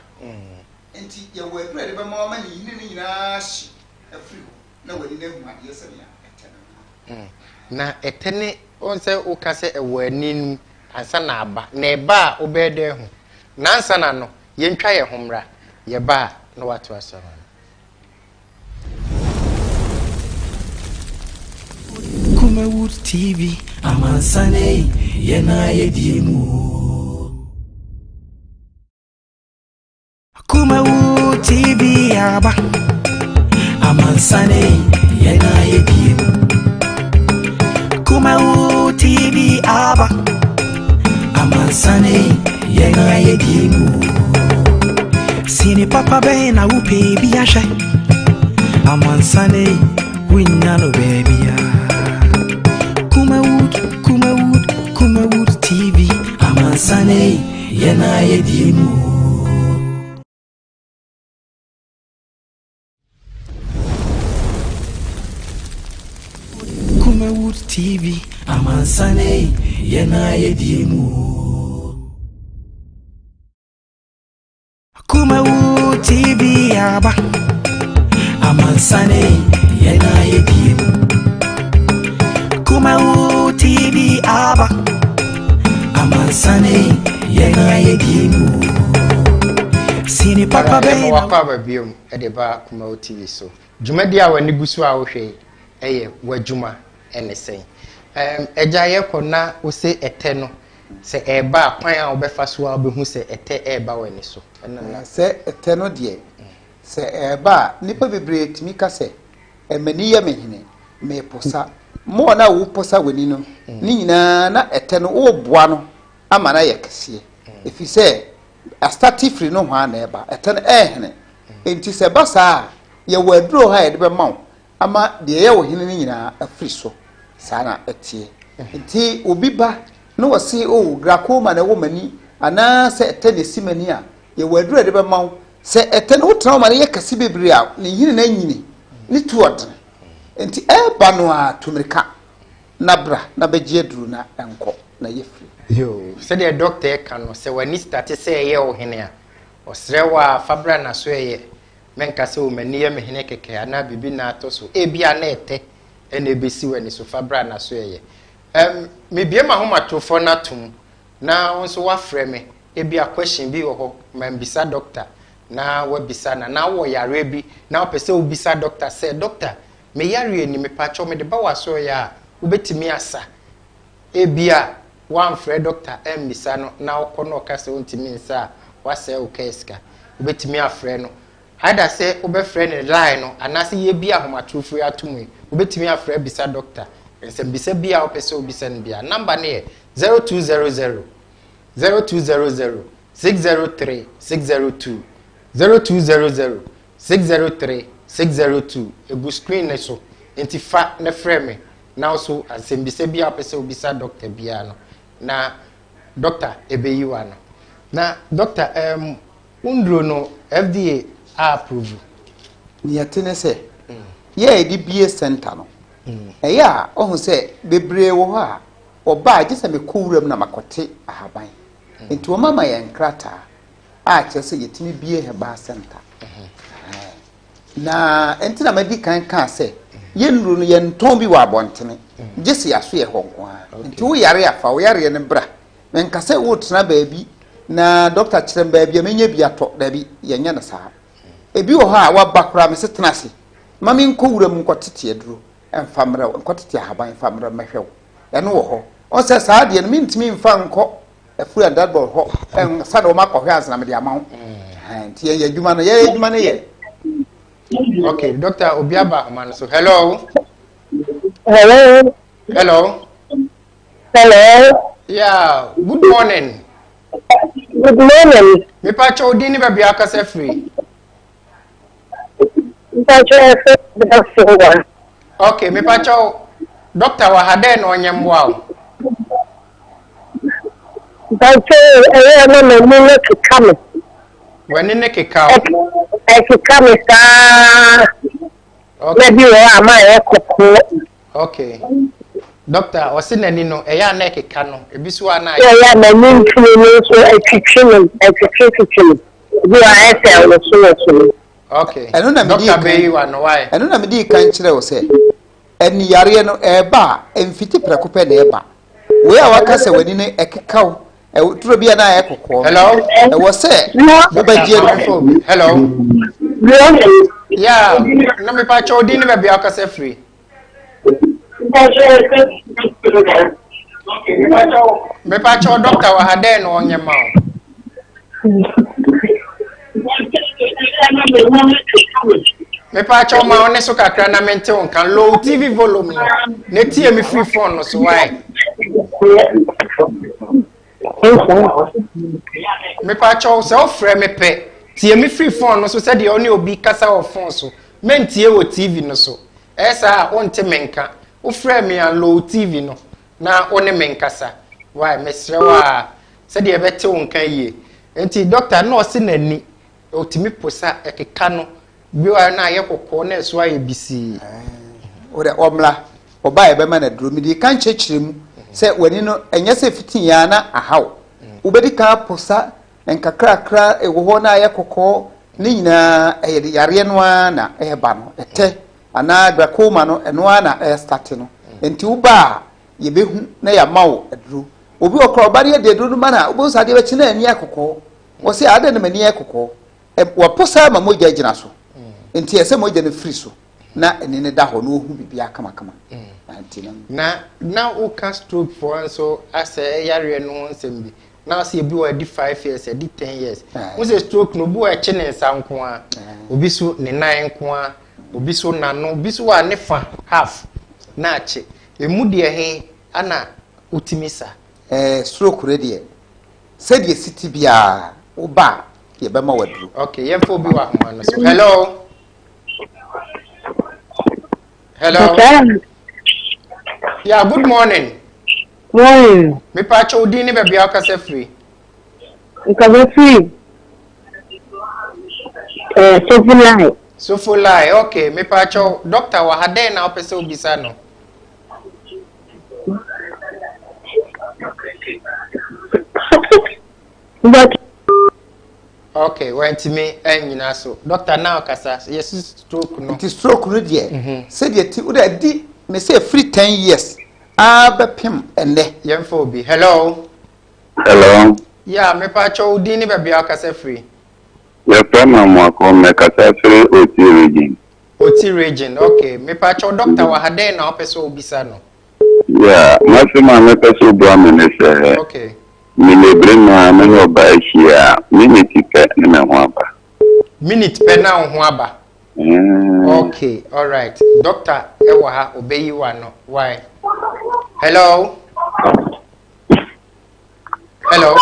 nti ye wo aduro de ba ma ma ni yini ni nyina hyi afiri na wadi na hu ade se ya etene na etene on say o ka se ewo aninu ansa na aba na eba obede hu na ansa na no ye ntwa ye homra ye ba na watu asara Kumawood TV amansane yena yedimu Kumawood TV aba amansane yena yedimu Kumawood TV aba amansane yena yedimu Sini papa be na upe biashe amansane winyano baby Kumawood TV amansane yena yedimu Kumawood TV amansane yena yedimu Kumawood TV aba amansane yena yedimu Kumawood TV aba amansane yena yedimu Sini papa be wakwa ba biom e de ba Kumawood TV so jumadi a wani gusu a wo hwe eye wajuma ene sen eja ye kona wo se ete no se eba kwan a obefa so a obehu se ete eba wani so na se ete no de se eba nipa bebre timi ka se emani ye mehine me posa mo na wo posa wani no ni nyina na ete no wo boa no ama na ye kese efi se a starting free no one neighbor, a ten ehne. It is a bassa, ye were draw high the mount. Ama the air in a free so. Sana a tea. And tea will be back. No, see, oh, Gracoma and a woman, and I said, tennis simania. Ye were dread of a mount. Say a ten old trauma, ye can see baby out, ni ni tuot. And the air banwa to make Nabra, Nabejedru na enko na yefri. Yo, said the doctor can say when he started say ye o henia. O srewa fabra na sweye. Menka se o meni me hineke ke ana bibi na to so. Ebia na ete ene besi weni so fabra na sweye. Me bie ma homa to for na tum. Na onso wa frɛ me. Ebia question bi wo ho, man bisa doctor. Na wa bisa na wo yare bi. Na o pese o bisa doctor say doctor, me yare ni me pacho me de ba wa so ya. Ubetimi asa ebia wan frɛ doctor bisa no na okono kase ontimi nsa wase o keska ubetimi afrɛ no haida sɛ obɛfrɛ ne line no anase ye bia homatrofo atumui ubetimi afrɛ bisa doctor nsɛ bisa bia opese obisa no bia number ne 0200 603 602 0200 603 602 egu screen ne so entifa ne frɛ me now so asembise bia pese obisa doctor bia no na doctor ebeyiwa no na doctor undro no FDA approve ni atene se ye di BA center no eya ohun se bebre wo ho a oba agese me kowuram na makote ahaban enti o mama ye nkrata a kyese yetimi BA heba center na enti na madi kan se yenru no yenton bi wa abontene gesi aso ye honko a nti wo yare afa wo yare ne bra menka se wo tena baabi na doctor kyerem baabi amenya bi ato da bi yenya na saa ebi wo ha wa bakra me setena se mami nkowura mu nkotete aduro emfamra nkotete ahaban famra mahwew eno wo ho o se saa de no mintimi mfa nko afura dadball ho sa de wo makɔhwe asna me de ama ho nti ye adwuma no ye adwuma no ye. Okay, Doctor Obiaba man. So hello. Hello. Hello. Hello. Yeah, good morning. Good morning. Me pacho dini ba bia ka se free. Okay, me pacho Doctor wa hade no nyemwa. Pacho na me ne kikame. Wani ne kikao. Kikame sa. Okay. Maybe ama ekoko. Okay. Doctor, wasi nani no eya na kika no ebisu ana ya na ntumi no so ekitwene bi a efe wo so. Okay. Eno na me Doctor be you no why? Eno na me di kan kire wo se eni yare no eba emfiti prekope na eba we a waka se wani ne ekekaw turo bia na ekoko. Hello. E wo se be je hello. Yeah, na me pa cho di ni be bia ka se free. Me pa cho doctor wa hade no onye ma. Me pa cho ma one so kakra na mente on kan low TV volume no. Ne tie me free phone no so why? Me pa cho so frame me pe. Tie me free phone no so said the only obi kasa o phone so. Men tie wo TV no so. Esa on te menka. O frame me an low TV no. Na one menkasa. Why mesrewa said the bete on kan ye. Enti doctor no se nani. Otimi posa ekeka no. Biwa na ye kokko na so aye bisi. Ore omla oba e be ma na duro mi di kan chechirem se wani no enye se fitin ya na ahaw. Ubedi ka posa enkakrakra ewo ho na ye kokko ni nyina yare no na eba no ete ana gbakoma no eno na start no. Enti uba ye behu na ya mawo aduro. Obi okro ba de aduro no mana obo sa de bechi na ani akokko. Wo se ade na mani akokko. Wo posa ma moja gina so. Enti ese moja ne free so. Na eni ne da ho no hu bibia kama anti na o ka stroke for so ase yare no nsem bi na ase bi wa di 5 years di 10 years wo se stroke no bi wa che ne nsa nko a obi so ne nan nko a obi so nano obi so wa ne fa half na che emu de he ana otimisa stroke re de se de city bia Uba, ye bema wadru. Okay, yemfo bi wa homa no so. Hello. Hello. Yeah, good morning. Morning. Me pa cho udi ni be bia ka se free. Because free. So for lie. Okay, me pa cho doctor wa hade na opese obisa no. But Okay, went me enyina so. Doctor now kasa yes stroke no. It is stroke no there. Say the ti uda di me say free 10 years. Bepim ene. Yemfo obi. Hello. Hello. Yeah, me pa cho udi ni be bia ka se free. Your friend mama come make a free OT region. OT region. Okay, me pa cho doctor wa hade na opese obisa no. Yeah, maximum me person Brahmin is Okay. me bring na me no ba here. Minute pe na me ho aba. Minute pe na ho aba. Okay, all right. Doctor ewa ha obeyi wa no. Why? Hello. Hello.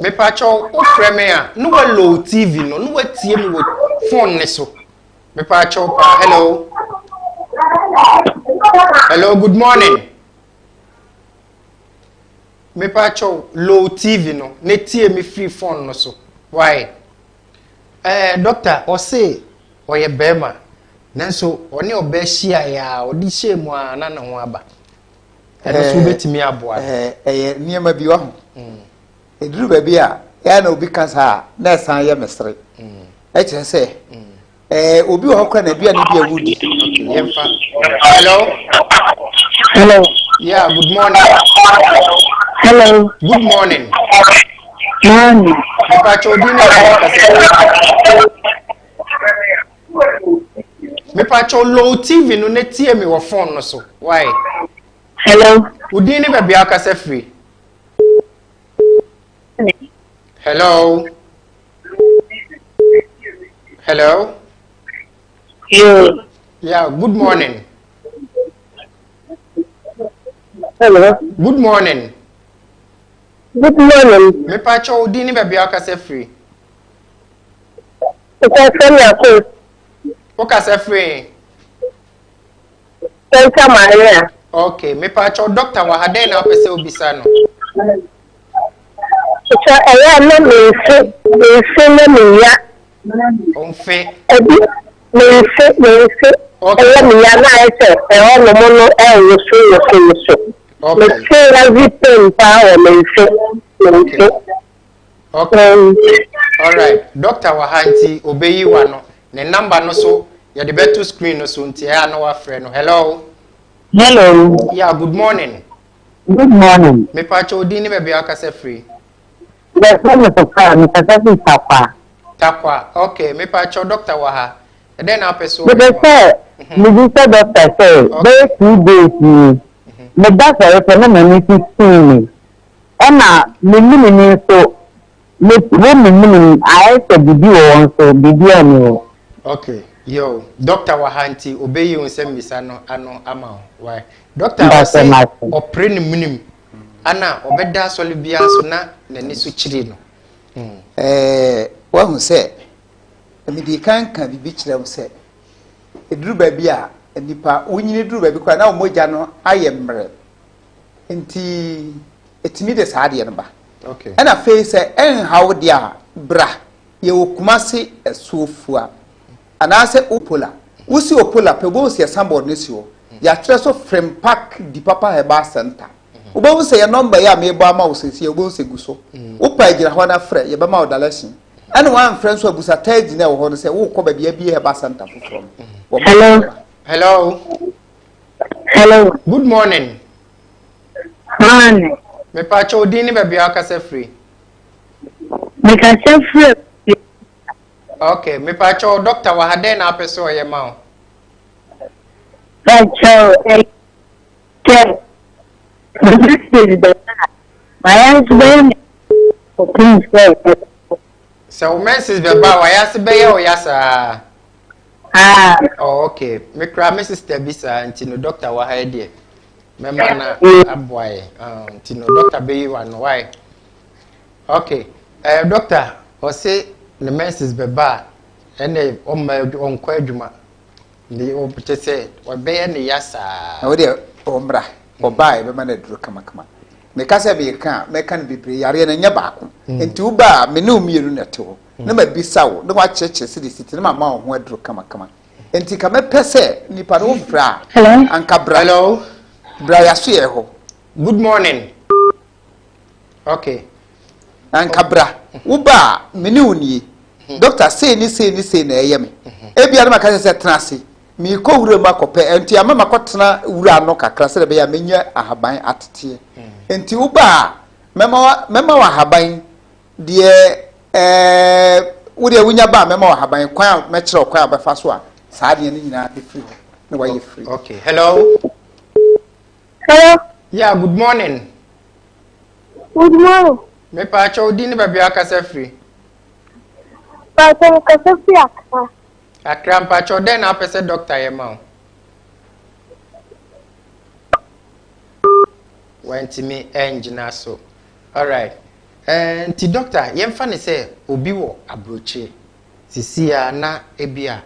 Me pacho o frame a no wa low TV no wa tie me wo phone ne so. Me pacho pa hello. Hello, good morning. Me pacho low TV no ne tie me free phone no so. Why? Doctor o say o ye bema. Nanso oni obe hia ya odi shemu a na ho aba. So betimi aboa. Niema bi wa ho. Eduru ba bi a ya na obi kasa na san ye mesre. Kire say obi wo kra na dua ne bi awudi. Okay, yemfa. Hello. hello. Yeah, good morning. Hello. Good morning. Morning. Me pacho di ni me pacho low TV no ne tie me wo phone no so. Why? Hello. Udi ni be bia ka se free. Hello. Hello. Yeah, good morning. Hello. Good morning. Good morning. Me pacho udi ni be bia ka se free. It's O ka se free. Santa Maria. Okay, me pacho doctor wa hade na opese obisa no. It's a no me ya. Onfe. Me se. Okay. Me ya na ese. No mono so. Okay. Me se everything power me se. Okay. All right. Doctor wa hanti obeyi wa no. Ne number no so ya de beto screen no so ntia ya no wa frɛ no. Hello. Hello. Yeah, good morning. Good morning. Me pacho odi ni be bia ka se free. There's one of the Papa. Takwa. Okay, me pacho doctor wa ha. E den na peso. But they say, the doctor say, there 2 days. Me doctor say no me see me. Me so me I said bibi won so bibi ani. Okay. Yo, doctor wa hanti obeyi unsem bisa no ano ama. Why? Doctor wa say opre ni minim. Ana obeda soli bia so na nani so chiri no. Wa hu se me di kan bibi kire wo se eduru ba bi a nipa wonyini duru ba bi kwa na omoja no ayemre enti etimi de saade no ba. Okay. Ana fe se hawo dia bra ye wokumase esuofua ana se opola wusi opola pebo se sambod ne si wo ya kire so frame park di papa heba center ubo se ye number ya me bo ama wo se ubo se guso wo pa gira ho na frɛ ye ba ma odalation ana wan frɛ so abusa tagi na wo ho no se wo kɔ ba bia bi heba center foforo. Hello. Hello. Hello. Good morning. Morning. Me pacho odi ni be bia ka se free. Me can say free. Okay, me pacho doctor wa hade na apeso ye ma. Pacho this is the my husband. Please say. So Mrs. Beba wa yase be ye o yasa. Oh, okay. Me kra me sister bisa nti no doctor wa hade. Member na aboy. Nti no doctor be you one why? Okay. Doctor, or say the menses beba and they on my own quadruma. The old say, or bear the yassa. Oh, dear, ombra, or buy the man that drew come. Mekasa be ka mekan bebre yare na nya baako enti wo ba me ne omienu na te ho na ma bisa wo na wa cheche se de siti na ma ho aduro kama enti ka me pese nipa no fra anka bra hello bra ya so ye ho good morning okay anka bra wo ba me ne oni doctor say ni na eye me e bia na maka se trase mi ko wura ma kope enti ama makotena wura no kakra se de be ya menya ahaban atete enti uba mema wa haban de wo de wunya ba mema wa haban kwan me kire kwan ba fa so a saa de ni nyina be free na wa ye free. Okay, hello. Yeah, good morning. Good morning. Me pa cho di ni ba bia kasa free. Pa cho kasa free akra. Akra pa cho den na pese doctor ye ma. Went me engine so. All right. And the doctor, yemfa ne say obi wo abroche. Sisia na ebia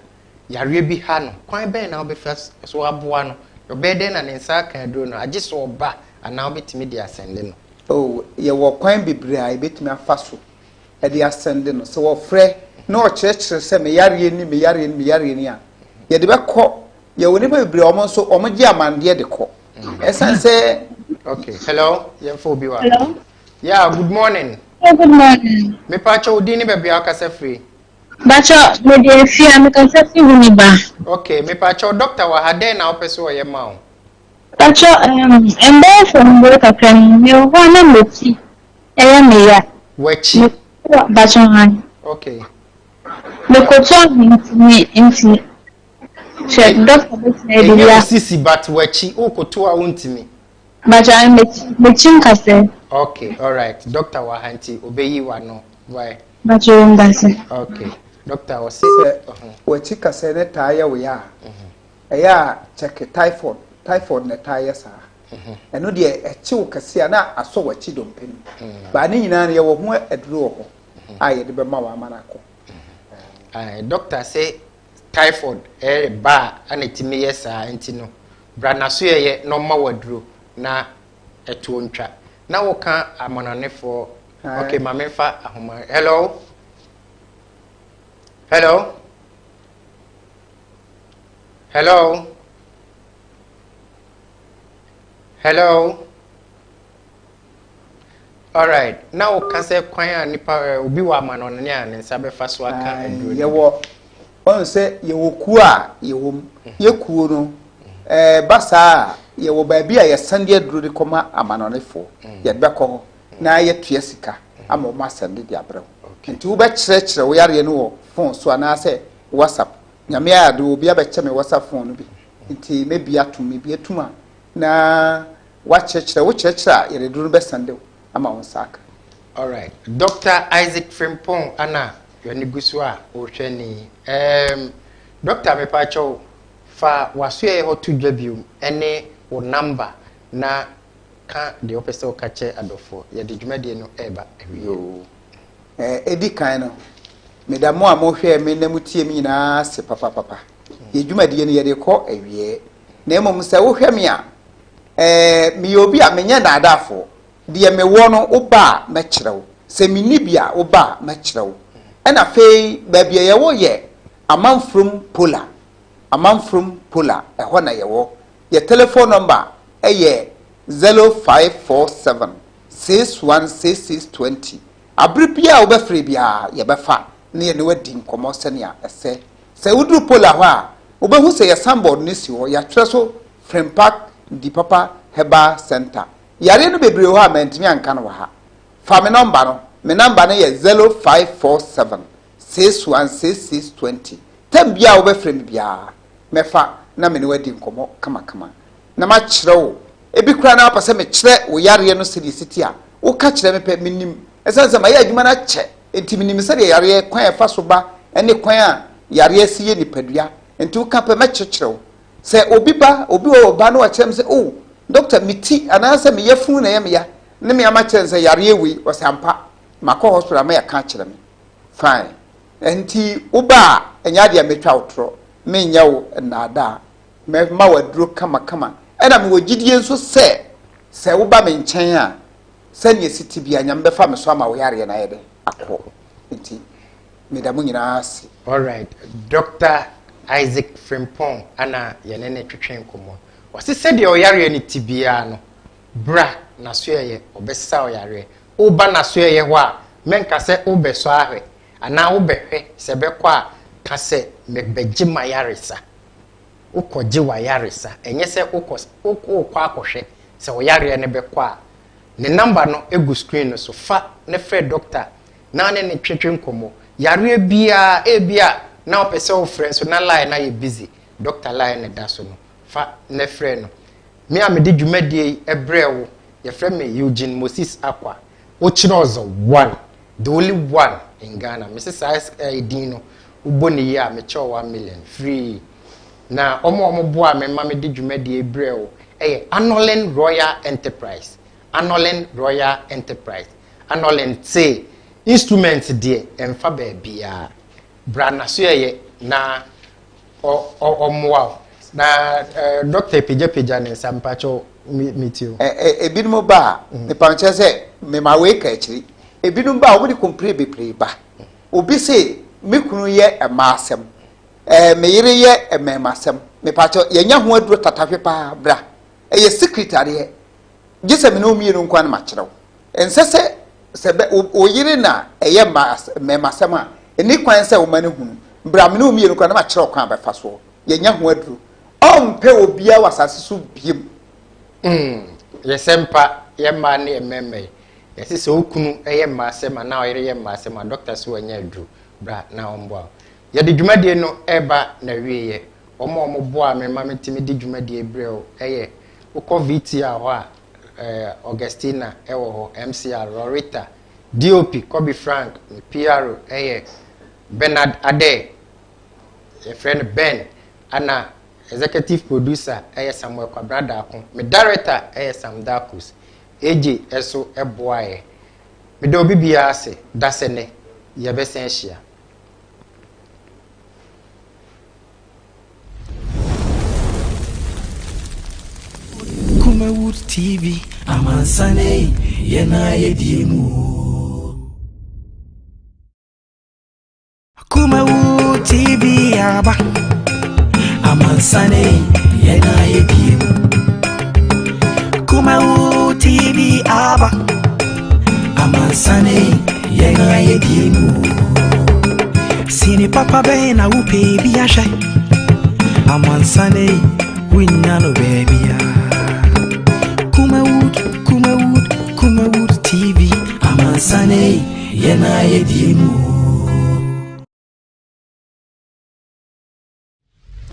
yare bi ha no. Kwan be na obefa so aboa no. Yo be den na ne nsa kan do no. Age so oba ana obetimi dia sende no. Oh, ye wo kwan bebre a ebetimi afa so. E dia sende no. So wo frɛ na o kyerɛkyerɛ sɛ me yare ni a. Ye de be kɔ ye woni ba bebre omo so omo gi amande de kɔ. Esan sɛ okay, hello. Yemfa obi wa. Hello. Yeah, good morning. Yeah, good morning. Me pa cho di ni be bia kasa free. Bacho, me de fia me kasa free ni ba. Okay, me pa cho doctor wa hade na opese wo ye ma o. Bacho, embe from work akran me ho na meti. Eya me ya. Wachi. Bacho han. Okay. Me ko cho inti. Check doctor be say de ya. Sisi but wachi o ko to a wontimi. Bacho me kase. Okay, all right. Doctor wa hanti obeyi wa no. Why? Bacho ndase. Okay. Doctor was say wachi kase ne taya wo ya. Eya check typhoid ne taya sa. Eno de echi wo kase na aso wachi dompeni. Ba ne nyina ne ye wo ho aduro wo ho. Aye de be ma wa manako. Doctor say typhoid ba anetimi yesa enti no. Bra na so ye no ma waduro na etu ontwa. Na wo kan amanane for okay mama fa ahoma. Hello. Hello. Hello. Hello. All right. Now can say kwan nipa obi wa amanone ne an nsa be fa so aka aduro. Ye wo on say ye wo ku a ye wo ye ku no basa ye wo ba bi a ye sande aduro de koma amanone fo ye be ko na ye tua sika ama ma sande di abrɛ nti wo be kyerɛkyerɛ wo yare no wo phone so ana sɛ WhatsApp nyame ya do obi abɛkyɛ me WhatsApp phone no bi nti me bia to me bia tuma na wa kyerɛkyerɛ wo kyerɛkyerɛ ye de duro be sande ama wo saka. All right. Dr. Isaac Frimpong ana yoni gusu a o hwɛ ni Dr. Mepacho fa waso ye ho to dwabium ene wo number na ka de opese o ka che adofo ye de dwumade no eba yo edi kan no medamo a mo hwɛ me na mutie mi nyina se papa ye dwumade no ye de kɔ awie na emom sɛ wo hwɛ me a me obi a menye daadafo de me wo no oba me kyerɛw sɛ minni bia oba me kyerɛw ɛna fei ba bia ye wo ye amanfrom pola ɛhɔ na ye wo ye telephone number ɛyɛ 0547 616620 abripia wo be free bia ye be fa na ye ne wadi nkomo sɛnea ɛsɛ sɛ wuduru pola hɔ a wo be hu sɛ ye sambod ne si hɔ ya twɛ so Frempark di papa Herbal Center yare no bebre hɔ a mantimi anka no ha fa me number no no yɛ 0547 616620 tam bia wo be free bia mefa na me ne wadi nkomo kama na ma kyerɛw ebi kura na apase me kyerɛ wo yare no sedi siti a wo ka kyerɛ me pɛ minim esanse ma ya adwuma na kyɛ enti minim sɛ de yare kwan fa so ba ene kwan a yare si ye nipadua enti wo ka pɛ me kyerɛw sɛ obi wo ba no wa kyerɛ me sɛ oh doctor miti ananse me yafun na ye me ya ne me ama kyerɛ sɛ yare wi wo sampa makɔ hospital ma yɛ ka kyerɛ me fine enti uba enya dia metwa wotro me nya wo naada me ma waduro kama ɛna me wogidie nso sɛ woba me nkyɛn a sɛ ne siti bia nya mbefa me so ama wo yare na yɛde akɔ enti me da mu nyina ase. All right, Dr. Isaac Frimpong ana yɛne ne twetwen komo wase sɛ de o yare ne tibia no bra na so yɛ obesa o yare oba na so yɛ ho a menka sɛ obeso ahwe ana wobɛhwɛ sɛ bɛkɔ a ka sɛ mebɛgye ma yaresa wokɔgye wa yaresa ɛnyɛ sɛ wokɔ akɔhwɛ sɛ wo yare ne bɛkɔ a ne number no egu screen no so fa ne frɛ doctor na ne ne twetwe nkomo yare bia ebia na opese wo frɛ so na line na yɛ busy doctor line ne da so no fa ne frɛ no me a me de dwumadie ebrɛ wo ye frɛ me Eugene Acquah Ochinoozor 1 the only one in Ghana Mrs. Dino uboni ya me cho 1 million free na omo boa me ma me de dwumadie ebrɛ wo Anolen Royal Enterprise Anolen say instruments de emfa ba bia bra na so ye na omoa na Dr. Peja ne sampacho meetio ebinum ba me panche se me ma we ka akiri ebinum ba wo de compare bebre ba obi se me kunu ye emasem me yire ye emasem me pacho ye nya ho aduro tatahwe pa bra ye secretary gise me no mienu nkwan ma kyerɛw ensese sebe o yire na eye emasem a eni kwan se wo mane hunu bra me no mienu nkwan ma kyerɛw kwan ba fa so ye nya ho aduro ompe obia wasase so biem yesempa yemma ne ememme yesi se okunu eyemma asema na oyire yemma asema doctor so anya adru bra na ombo ye de dwumadie no eba na wieye omo boa me ma metimi de dwumadie breo eye ukọ VTR ho a Augustina ewo ho MCR Rorita DOP Kobe Frank PRO eye Bernard Ade ye friend Ben ana executive producer Samuel Kwabrada akon me director Sam Dakus AJ eso eboaye me do bibia ase dasene ye besen hia Kumawood TV amansane yena yedimu Kumawood TV aba amansane yena yedimu Kumawood TV aba amansane yena yedimu Sini papa bena upe biashe amansane winyano baby Kumawood TV amansane yena yedimu